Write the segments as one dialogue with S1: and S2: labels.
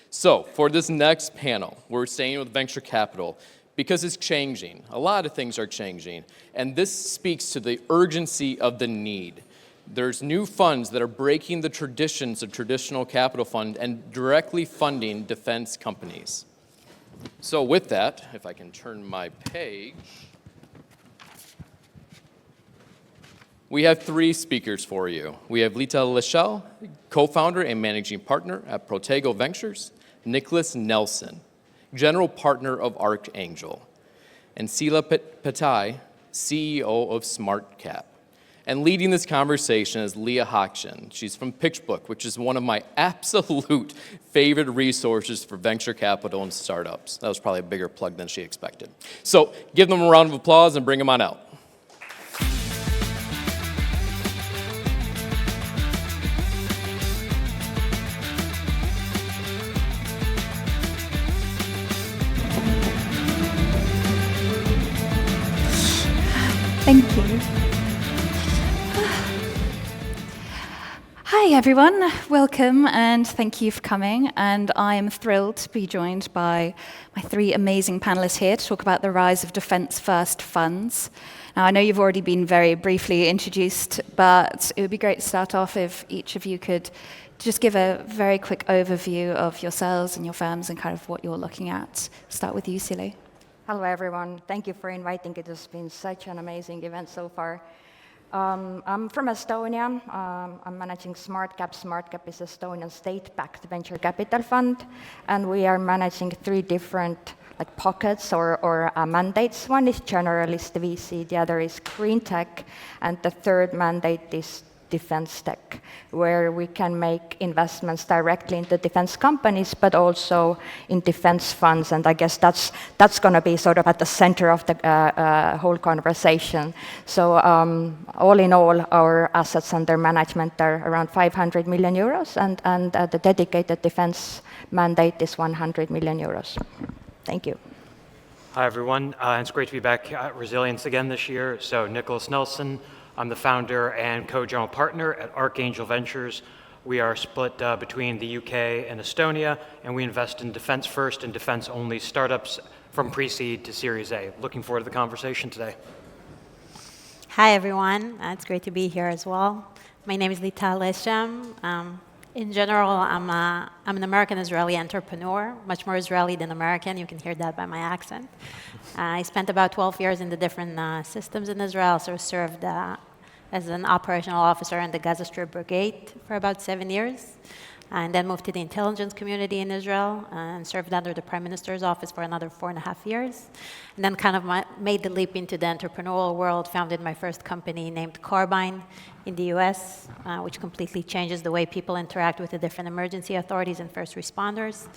S1: So for this next panel, we're staying with venture capital because it's changing. A lot of things are changing, and this speaks to the urgency of the need. There's new funds that are breaking the traditions of traditional capital fund and directly funding defense companies. So with that, if I can turn my page, we have three speakers for you. We have Lital Leshem, co-founder and managing partner at Protego Ventures, Nicholas Nelson, general partner of Archangel, and Sille Pettai, CEO of SmartCap. And leading this conversation is Leah Hochshin. She's from PitchBook, which is one of my absolute favorite resources for venture capital and startups. That was probably a bigger plug than she expected. So give them a round of applause and bring them on out.
S2: Thank you. Hi everyone, welcome and thank you for coming. And I am thrilled to be joined by my three amazing panelists here to talk about the rise of defense-first funds. Now I know you've already been very briefly introduced, but it would be great to start off if each of you could just give a very quick overview of yourselves and your firms and kind of what you're looking at. Start with you, Sille.
S3: Hello, everyone. Thank you for inviting. It has been such an amazing event so far. I'm from Estonia. I'm managing SmartCap. SmartCap is Estonian state-backed venture capital fund, and we are managing three different pockets or mandates. One is generalist VC, the other is green tech, and the third mandate is defense tech, where we can make investments directly into defense companies, but also in defense funds. And I guess that's going to be sort of at the center of the whole conversation. So all in all, our assets under management are around 500 million euros, and the dedicated defense mandate is 100 million euros. Thank you.
S4: Hi, everyone. It's great to be back at Resilience again this year. So Nicholas Nelson, I'm the founder and co-general partner at Archangel Ventures. We are split between the UK and Estonia, and we invest in defense-first and defense-only startups from pre-seed to Series A. Looking forward to the conversation today.
S5: Hi, everyone. It's great to be here as well. My name is Lital Leshem. In general, I'm an American-Israeli entrepreneur, much more Israeli than American. You can hear that by my accent. I spent about 12 years in the different systems in Israel, so served as an operational officer in the Gaza Strip Brigade for about 7 years, and then moved to the intelligence community in Israel and served under the Prime Minister's office for another 4.5 years. And then kind of made the leap into the entrepreneurial world, founded my first company named Carbine in the US, which completely changes the way people interact with the different emergency authorities and first responders.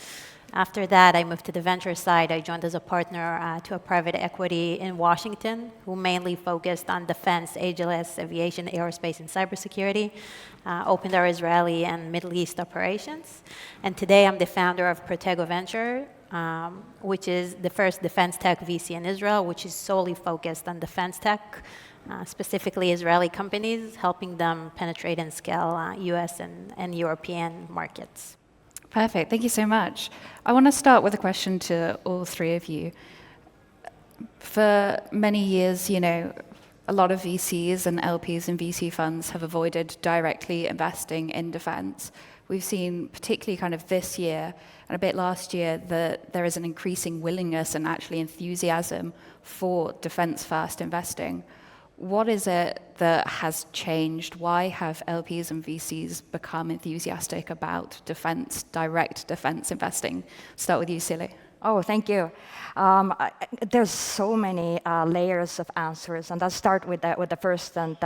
S5: After that, I moved to the venture side. I joined as a partner to a private equity in Washington, who mainly focused on defense, AGLS, aviation, aerospace, and cybersecurity, opened our Israeli and Middle East operations. And today, I'm the founder of Protego Ventures, which is the first defense tech VC in Israel, which is solely focused on defense tech, specifically Israeli companies, helping them penetrate and scale US and European markets.
S2: Perfect, thank you so much. I want to start with a question to all three of you. For many years, a lot of VCs and LPs and VC funds have avoided directly investing in defense. We've seen, particularly kind of this year and a bit last year, that there is an increasing willingness and actually enthusiasm for defense-first investing. What is it that has changed? Why have LPs and VCs become enthusiastic about direct defense investing? Start with you, Sille.
S3: Oh, thank you. There's so many layers of answers, and I'll start with the first and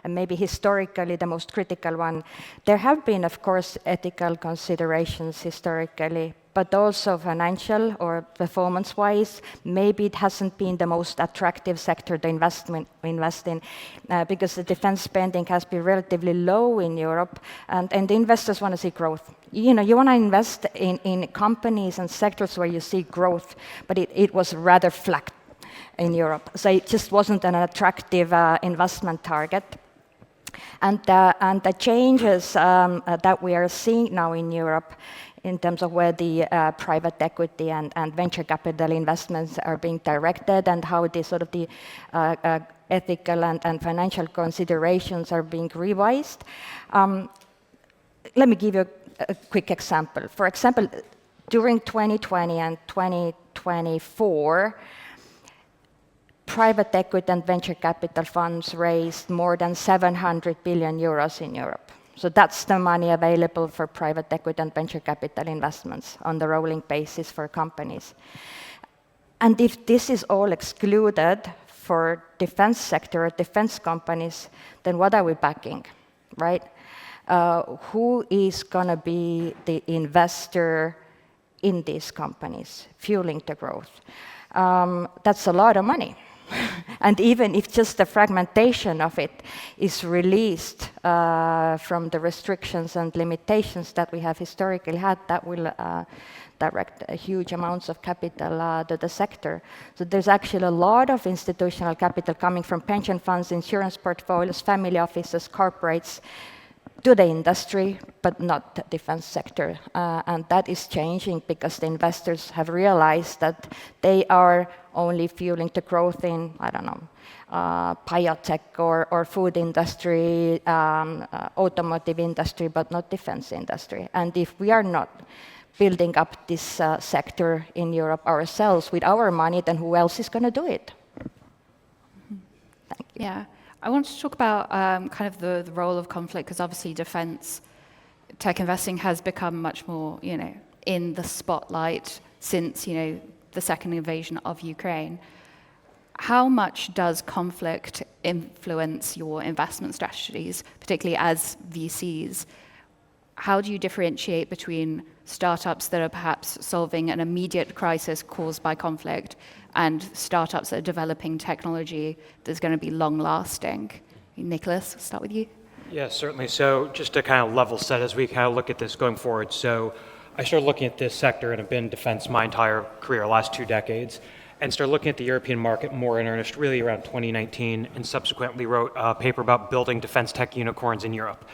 S3: maybe historically the most critical one. There have been, of course, ethical considerations historically, but also financial or performance-wise, maybe it hasn't been the most attractive sector to invest in because the defense spending has been relatively low in Europe, and the investors want to see growth. You want to invest in companies and sectors where you see growth, but it was rather flat in Europe. So it just wasn't an attractive investment target. And the changes that we are seeing now in Europe in terms of where the private equity and venture capital investments are being directed and how the sort of the ethical and financial considerations are being revised. Let me give you a quick example. For example, during 2020 and 2024, private equity and venture capital funds raised more than 700 billion euros in Europe. So that's the money available for private equity and venture capital investments on the rolling basis for companies. And if this is all excluded for defense sector or defense companies, then what are we backing, right? Who is going to be the investor in these companies, fueling the growth? That's a lot of money. And even if just the fragmentation of it is released from the restrictions and limitations that we have historically had, that will direct huge amounts of capital to the sector. So there's actually a lot of institutional capital coming from pension funds, insurance portfolios, family offices, corporates, to the industry, but not the defense sector. And that is changing because the investors have realized that they are only fueling the growth in, I don't know, biotech or food industry, automotive industry, but not defense industry. And if we are not building up this sector in Europe ourselves with our money, then who else is going to do it? Thank you.
S2: Yeah. I want to talk about kind of the role of conflict, because obviously defense tech investing has become much more, in the spotlight since, the second invasion of Ukraine. How much does conflict influence your investment strategies, particularly as VCs? How do you differentiate between startups that are perhaps solving an immediate crisis caused by conflict and startups that are developing technology that's going to be long-lasting? Nicholas, we'll start with you.
S4: Yeah, certainly. So just to kind of level set as we kind of look at this going forward. So I started looking at this sector and have been in defense my entire career, last 2 decades, and started looking at the European market more in earnest really around 2019, and subsequently wrote a paper about building defense tech unicorns in Europe.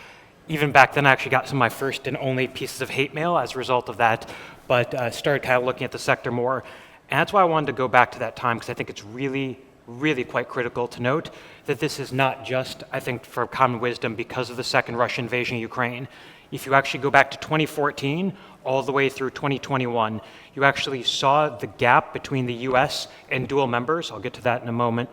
S4: Even back then, I actually got some of my first and only pieces of hate mail as a result of that, but started kind of looking at the sector more. And that's why I wanted to go back to that time, because I think it's really, really quite critical to note that this is not just, I think, for common wisdom because of the second Russian invasion of Ukraine. If you actually go back to 2014, all the way through 2021, you actually saw the gap between the US and dual members, I'll get to that in a moment,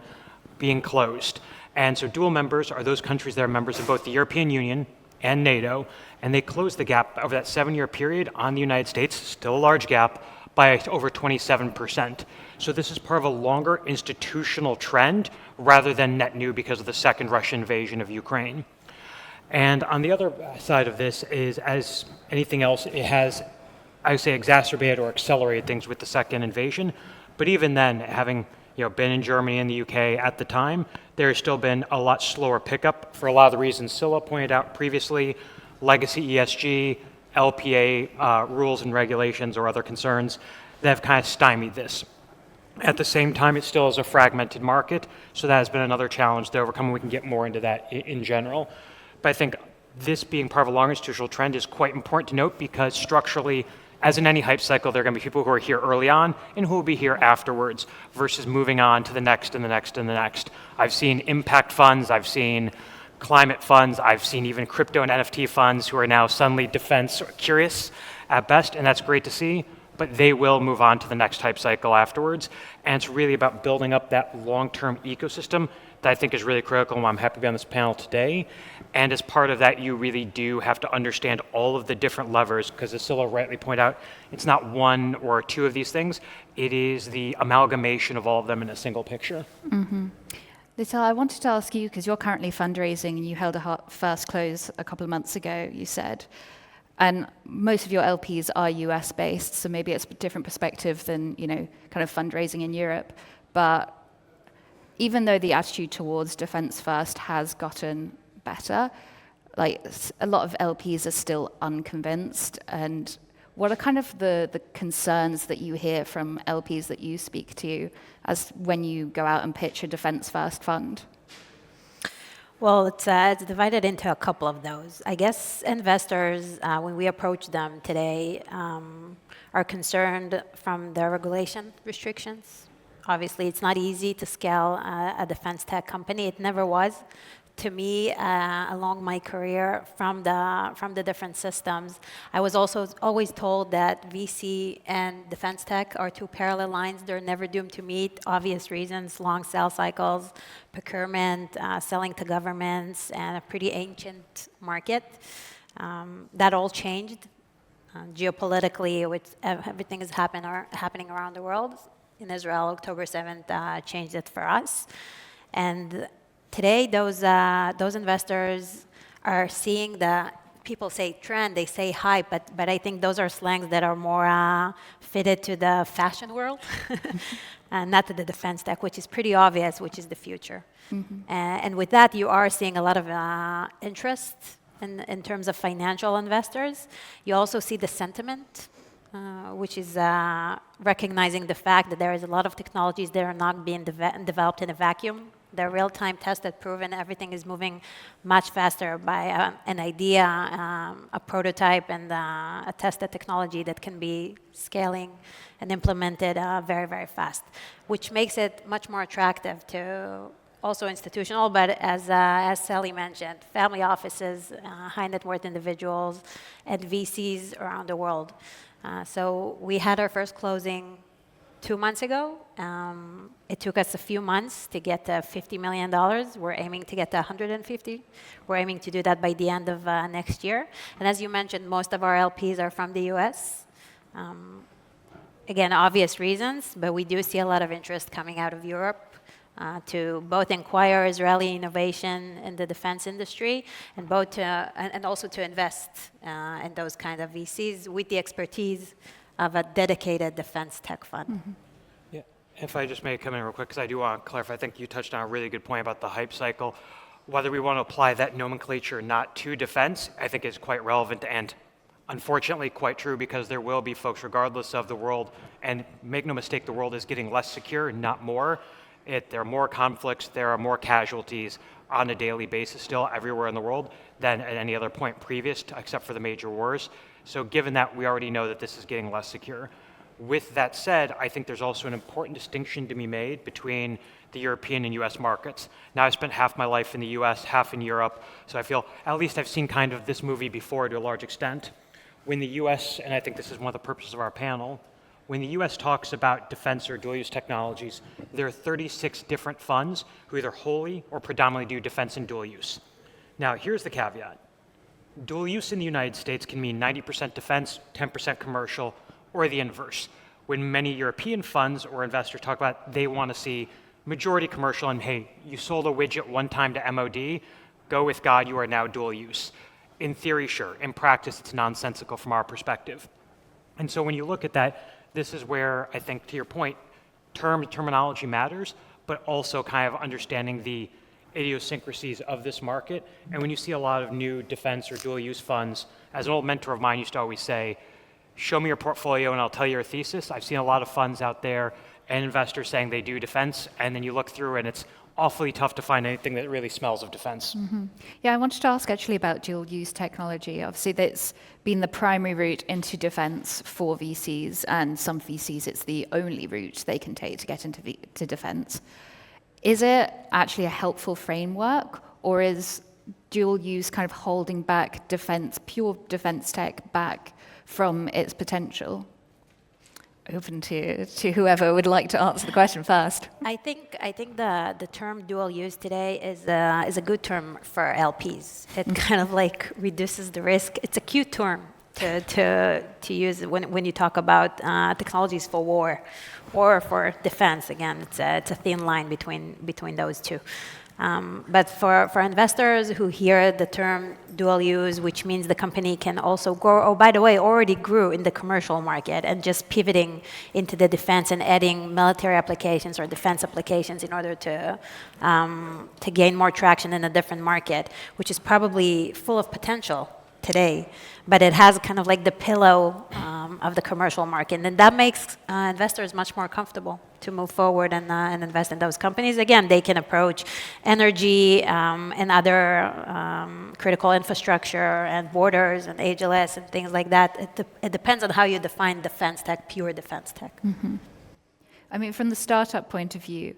S4: being closed. And so dual members are those countries that are members of both the European Union and NATO, and they closed the gap over that 7-year period on the United States, still a large gap, by over 27%. So this is part of a longer institutional trend rather than net new because of the second Russian invasion of Ukraine. And on the other side of this is, as anything else, it has, I would say, exacerbated or accelerated things with the second invasion. But even then, having been in Germany and the UK at the time, there has still been a lot slower pickup for a lot of the reasons Sille pointed out previously: legacy ESG, LPA rules and regulations or other concerns that have kind of stymied this. At the same time, it still is a fragmented market, so that has been another challenge to overcome. We can get more into that in general. But I think this being part of a long institutional trend is quite important to note, because structurally, as in any hype cycle, there are going to be people who are here early on and who will be here afterwards versus moving on to the next and the next and the next. I've seen impact funds, I've seen climate funds, I've seen even crypto and NFT funds who are now suddenly defense curious at best, and that's great to see, but they will move on to the next hype cycle afterwards. And it's really about building up that long-term ecosystem that I think is really critical, and I'm happy to be on this panel today. And as part of that, you really do have to understand all of the different levers, because as Sille rightly pointed out, it's not one or two of these things, it is the amalgamation of all of them in a single picture.
S2: Mm-hmm. Lital, I wanted to ask you, because you're currently fundraising and you held a first close a couple of months ago, you said, and most of your LPs are US based, so maybe it's a different perspective than, kind of fundraising in Europe. But even though the attitude towards defense first has gotten better, like a lot of LPs are still unconvinced. And what are kind of the concerns that you hear from LPs that you speak to as when you go out and pitch a defense first fund?
S5: Well, it's divided into a couple of those. I guess investors, when we approach them today, are concerned from the regulation restrictions. Obviously, it's not easy to scale a defense tech company. It never was. To me, along my career from the different systems, I was also always told that VC and defense tech are two parallel lines. They're never doomed to meet. Obvious reasons: long sales cycles, procurement, selling to governments, and a pretty ancient market. That all changed geopolitically, which everything is happening around the world. In Israel, October 7th changed it for us, and today, those investors are seeing the, people say trend, they say hype, but I think those are slangs that are more fitted to the fashion world, and not to the defense tech, which is pretty obvious, which is the future. And with that, you are seeing a lot of interest in terms of financial investors. You also see the sentiment, which is recognizing the fact that there is a lot of technologies that are not being developed in a vacuum. They're real-time tested, proven. Everything is moving much faster by an idea, a prototype, and a tested technology that can be scaling and implemented very, very fast, which makes it much more attractive to also institutional, but as Sally mentioned, family offices, high net worth individuals, and VCs around the world. So we had our first closing 2 months ago. It took us a few months to get to $50 million. We're aiming to get to 150. We're aiming to do that by the end of next year. And as you mentioned, most of our LPs are from the US. Again, obvious reasons, but we do see a lot of interest coming out of Europe to both inquire Israeli innovation in the defense industry and and also to invest in those kind of VCs with the expertise of a dedicated defense tech fund.
S4: Yeah, if I just may come in real quick, because I do want to clarify, I think you touched on a really good point about the hype cycle. Whether we want to apply that nomenclature not to defense, I think is quite relevant and unfortunately quite true, because there will be folks regardless of the world, and make no mistake, the world is getting less secure, not more. There are more conflicts, there are more casualties on a daily basis still everywhere in the world than at any other point previous, except for the major wars. So given that, we already know that this is getting less secure. With that said, I think there's also an important distinction to be made between the European and US markets. Now, I've spent half my life in the US, half in Europe, so I feel at least I've seen kind of this movie before to a large extent. When the US, and I think this is one of the purposes of our panel, when the US talks about defense or dual use technologies, there are 36 different funds who either wholly or predominantly do defense and dual use. Now, here's the caveat. Dual use in the United States can mean 90% defense, 10% commercial, or the inverse. When many European funds or investors talk about they want to see majority commercial and, hey, you sold a widget one time to MOD, go with God, you are now dual use. In theory, sure. In practice, it's nonsensical from our perspective. And so when you look at that, this is where I think, to your point, terminology matters, but also kind of understanding the idiosyncrasies of this market. And when you see a lot of new defense or dual use funds, as an old mentor of mine used to always say, show me your portfolio and I'll tell you your thesis. I've seen a lot of funds out there and investors saying they do defense, and then you look through and it's awfully tough to find anything that really smells of defense.
S2: Yeah, I wanted to ask actually about dual use technology. Obviously, that's been the primary route into defense for VCs, and some VCs, it's the only route they can take to get into defense. Is it actually a helpful framework, or is dual use kind of holding back pure defense tech back from its potential? Open to whoever would like to answer the question first.
S5: I think the term dual use today is a good term for LPs. It kind of like reduces the risk. It's a cute term to use when you talk about technologies for war or for defense. Again, it's a thin line between those two. But for investors who hear the term dual use, which means the company can also grow, oh, by the way, already grew in the commercial market and just pivoting into the defense and adding military applications or defense applications in order to gain more traction in a different market, which is probably full of potential today, but it has kind of like the pillow of the commercial market, and that makes investors much more comfortable to move forward and invest in those companies. Again, they can approach energy and other critical infrastructure and borders and AGLS and things like that. It depends on how you define defense tech, pure defense tech.
S2: I mean, from the startup point of view,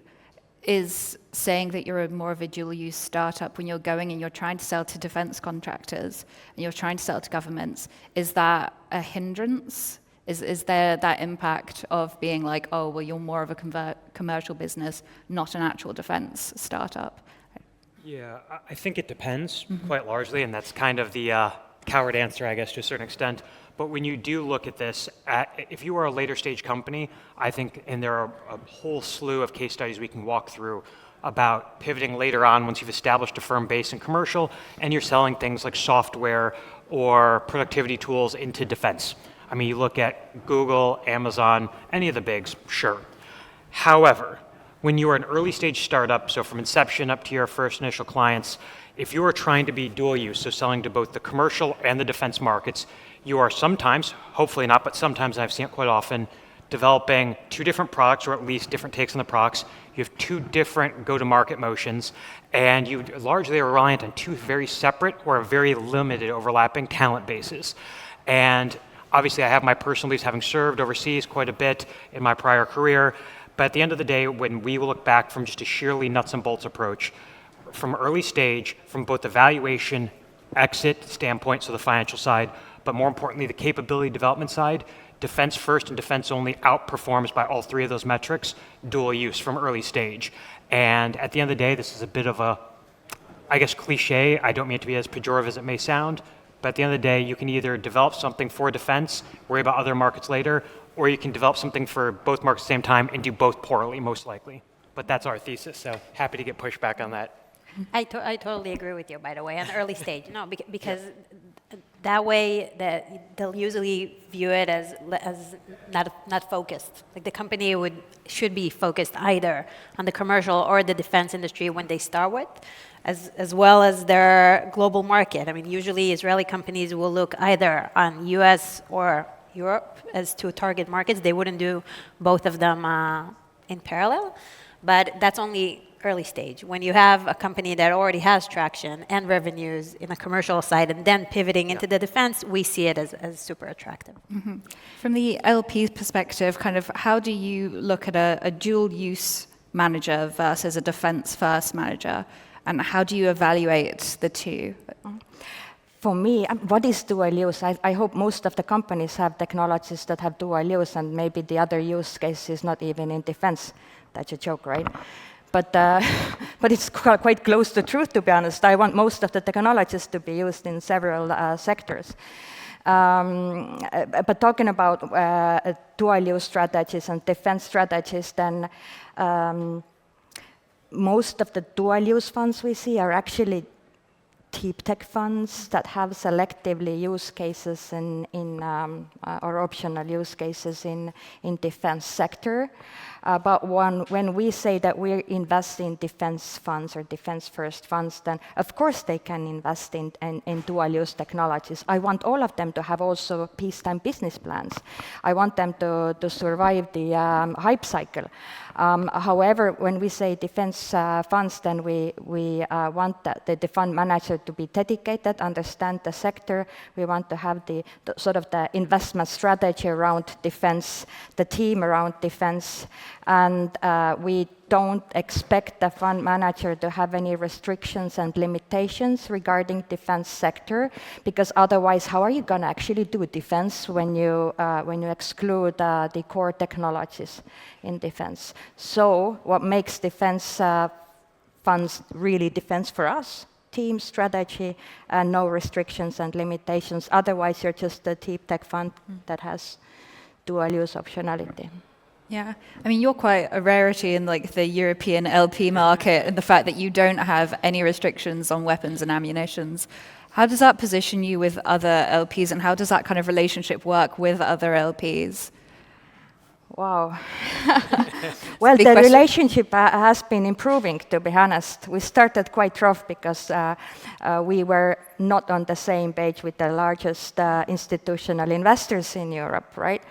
S2: is saying that you're more of a dual-use startup when you're going and you're trying to sell to defense contractors and you're trying to sell to governments, is that a hindrance? Is there that impact of being like, oh, well, you're more of a commercial business, not an actual defense startup?
S4: Yeah, I think it depends quite largely, and that's kind of the coward answer, I guess, to a certain extent. But when you do look at this, if you are a later stage company, I think, and there are a whole slew of case studies we can walk through about pivoting later on once you've established a firm base in commercial and you're selling things like software or productivity tools into defense. I mean, you look at Google, Amazon, any of the bigs, sure. However, when you are an early stage startup, so from inception up to your first initial clients, if you are trying to be dual use, so selling to both the commercial and the defense markets, you are sometimes, hopefully not, but sometimes, and I've seen it quite often, developing two different products, or at least different takes on the products. You have two different go-to-market motions, and you largely are reliant on two very separate or very limited overlapping talent bases. And obviously, I have my personal beliefs, having served overseas quite a bit in my prior career, but at the end of the day, when we will look back from just a sheerly nuts and bolts approach, from early stage, from both the valuation, exit standpoint, so the financial side, but more importantly, the capability development side, defense first and defense only outperforms by all three of those metrics, dual use from early stage. And at the end of the day, this is a bit of a, I guess, cliche. I don't mean it to be as pejorative as it may sound, but at the end of the day, you can either develop something for defense, worry about other markets later, or you can develop something for both markets at the same time and do both poorly, most likely. But that's our thesis, so happy to get pushback on that.
S5: I totally agree with you, by the way, on early stage. No, because that way they'll usually view it as not focused. Like the company should be focused either on the commercial or the defense industry when they start with, as well as their global market. I mean, usually Israeli companies will look either on US or Europe as two target markets. They wouldn't do both of them in parallel, but that's only early stage. When you have a company that already has traction and revenues in the commercial side and then pivoting into the defense, we see it as super attractive.
S2: From the LP's perspective, kind of how do you look at a dual-use manager versus a defense-first manager, and how do you evaluate the two?
S3: For me, what is dual use? I hope most of the companies have technologies that have dual use, and maybe the other use case is not even in defense. That's a joke, right? But it's quite close to truth, to be honest. I want most of the technologies to be used in several sectors. But talking about dual-use strategies and defense strategies, then most of the dual-use funds we see are actually deep tech funds that have selectively use cases or optional use cases in defense sector. But when we say that we invest in defense funds or defense-first funds, then of course they can invest in dual-use technologies. I want all of them to have also peacetime business plans. I want them to survive the hype cycle. However, when we say defense funds, then we want the fund manager to be dedicated, understand the sector. We want to have the sort of the investment strategy around defense, the team around defense, and we don't expect the fund manager to have any restrictions and limitations regarding defense sector, because otherwise, how are you going to actually do defense when you exclude the core technologies in defense? So, what makes defense funds really defense for us? Team strategy and no restrictions and limitations. Otherwise, you're just a deep tech fund that has dual-use optionality.
S2: Yeah, I mean, you're quite a rarity in like the European LP market, and the fact that you don't have any restrictions on weapons and ammunitions. How does that position you with other LPs, and how does that kind of relationship work with other LPs?
S3: Wow. Well, the relationship has been improving, to be honest. We started quite rough because we were not on the same page with the largest institutional investors in Europe, right?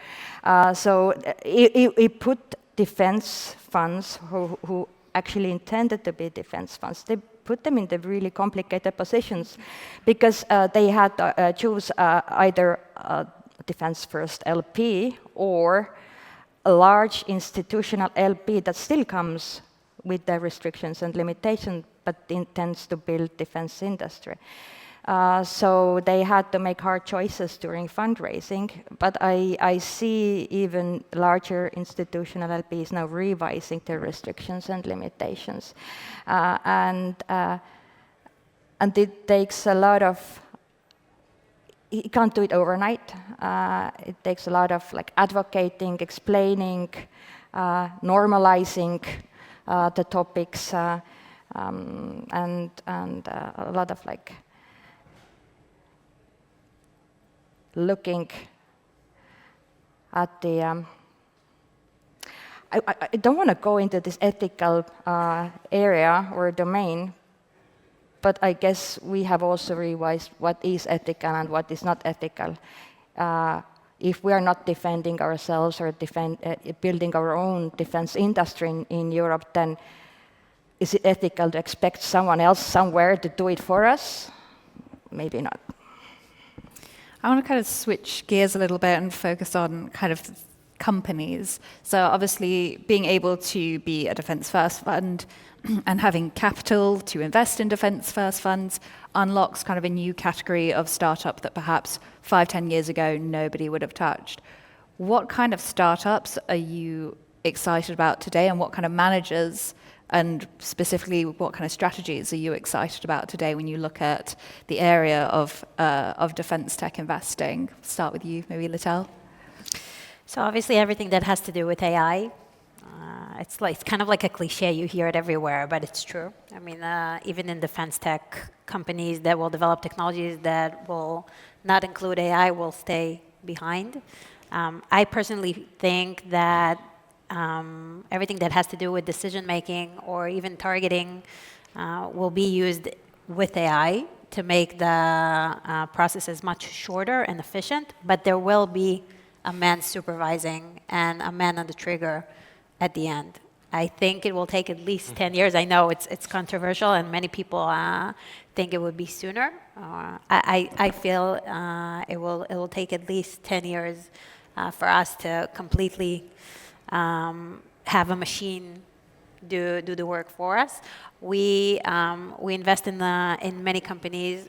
S3: So it put defense funds who actually intended to be defense funds. They put them in the really complicated positions because they had to choose either a defense first LP or a large institutional LP that still comes with the restrictions and limitations, but intends to build defense industry. So they had to make hard choices during fundraising, but I see even larger institutional LPs now revising their restrictions and limitations. And it takes a lot of, you can't do it overnight. It takes a lot of advocating, explaining, normalizing the topics, and a lot of looking at the, I don't want to go into this ethical area or domain, but I guess we have also revised what is ethical and what is not ethical. If we are not defending ourselves or building our own defense industry in Europe, then is it ethical to expect someone else somewhere to do it for us? Maybe not.
S2: I want to kind of switch gears a little bit and focus on kind of companies. So obviously being able to be a defense first fund and having capital to invest in defense first funds unlocks kind of a new category of startup that perhaps 5-10 years ago nobody would have touched. What kind of startups are you excited about today, and what kind of managers and specifically what kind of strategies are you excited about today when you look at the area of defense tech investing? Start with you, maybe Lital.
S5: So obviously everything that has to do with AI, it's kind of like a cliche, you hear it everywhere, but it's true. I mean, even in defense tech, companies that will develop technologies that will not include AI will stay behind. I personally think that everything that has to do with decision making or even targeting will be used with AI to make the processes much shorter and efficient, but there will be a man supervising and a man on the trigger at the end. I think it will take at least 10 years. I know it's controversial and many people think it would be sooner. I feel it will take at least 10 years for us to completely have a machine do the work for us. We invest in many companies,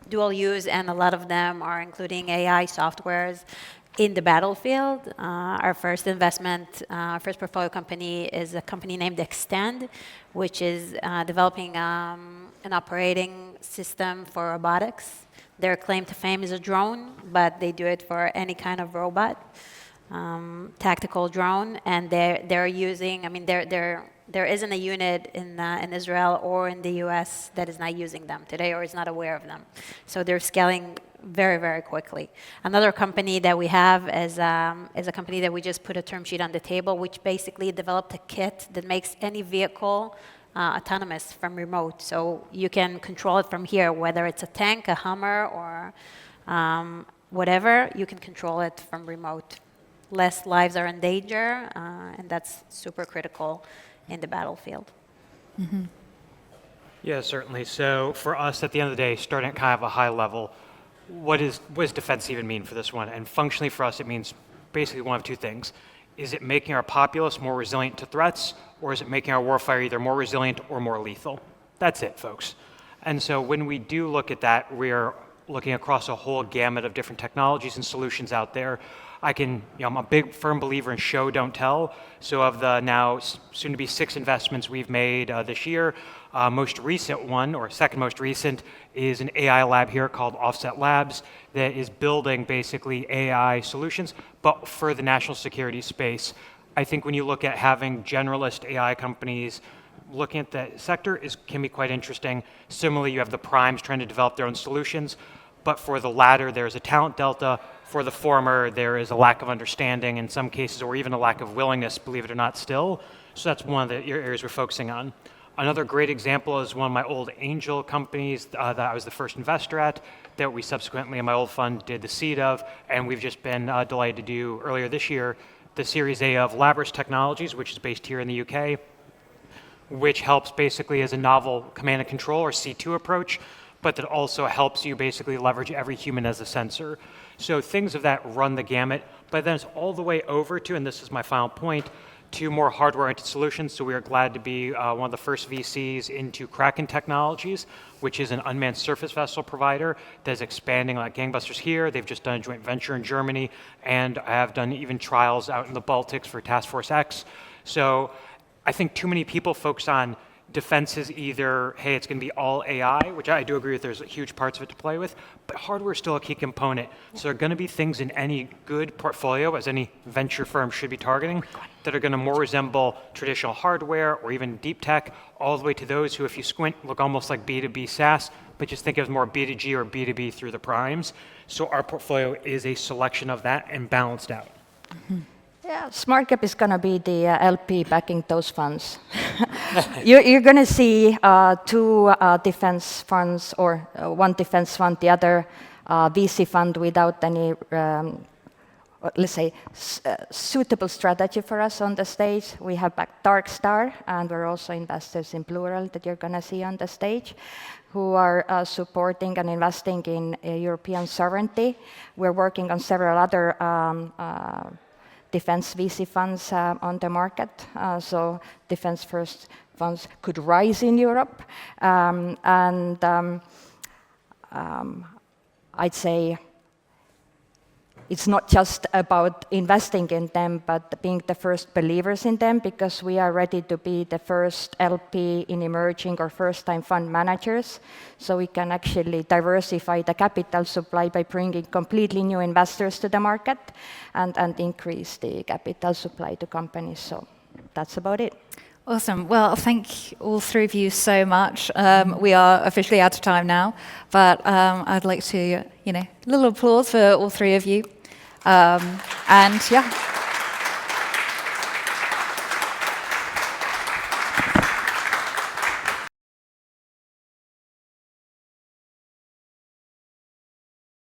S5: dual use, and a lot of them are including AI softwares in the battlefield. Our first investment, our first portfolio company is a company named Extend, which is developing an operating system for robotics. Their claim to fame is a drone, but they do it for any kind of robot, tactical drone, and they're using. I mean, there isn't a unit in Israel or in the U.S. that is not using them today or is not aware of them. So they're scaling very, very quickly. Another company that we have is a company that we just put a term sheet on the table, which basically developed a kit that makes any vehicle autonomous from remote. So you can control it from here, whether it's a tank, a Hummer, or whatever, you can control it from remote. Less lives are in danger, and that's super critical in the battlefield.
S2: Mm-hmm.
S4: Yeah, certainly. So for us, at the end of the day, starting at kind of a high level, what does defense even mean for this one? And functionally for us, it means basically one of two things. Is it making our populace more resilient to threats, or is it making our warfighter either more resilient or more lethal? That's it, folks. And so when we do look at that, we're looking across a whole gamut of different technologies and solutions out there. I'm a big firm believer in show, don't tell. So of the now soon to be 6 investments we've made this year, most recent one, or second most recent, is an AI lab here called Offset Labs that is building basically AI solutions, but for the national security space. I think when you look at having generalist AI companies looking at the sector can be quite interesting. Similarly, you have the primes trying to develop their own solutions, but for the latter, there's a talent delta. For the former, there is a lack of understanding in some cases, or even a lack of willingness, believe it or not, still. So that's one of the areas we're focusing on. Another great example is one of my old angel companies that I was the first investor at, that we subsequently in my old fund did the seed of, and we've just been delighted to do earlier this year the Series A of Labyrinth Technologies, which is based here in the UK, which helps basically as a novel command and control or C2 approach, but that also helps you basically leverage every human as a sensor. So things of that run the gamut, but then it's all the way over to, and this is my final point, to more hardware-oriented solutions. So we are glad to be one of the first VCs into Kraken Technologies, which is an unmanned surface vessel provider that is expanding like gangbusters here. They've just done a joint venture in Germany, and I have done even trials out in the Baltics for Task Force X. So I think too many people focus on defense is either, hey, it's going to be all AI, which I do agree with, there's huge parts of it to play with, but hardware is still a key component. So there are going to be things in any good portfolio, as any venture firm should be targeting, that are going to more resemble traditional hardware or even deep tech, all the way to those who, if you squint, look almost like B2B SaaS, but just think of it as more B2G or B2B through the primes. So our portfolio is a selection of that and balanced out.
S2: Mm-hmm.
S3: Yeah, SmartCap is going to be the LP backing those funds. You're going to see two defense funds, or one defense fund, the other VC fund without any, let's say, suitable strategy for us on the stage. We have back Dark Star, and we're also investors in Plural that you're going to see on the stage, who are supporting and investing in European sovereignty. We're working on several other defense VC funds on the market, so defense first funds could rise in Europe. I'd say it's not just about investing in them, but being the first believers in them, because we are ready to be the first LP in emerging or first-time fund managers. So we can actually diversify the capital supply by bringing completely new investors to the market and increase the capital supply to companies. So that's about it.
S2: Awesome. Well, thank all three of you so much. We are officially out of time now, but I'd like to, a little applause for all three of you. And yeah.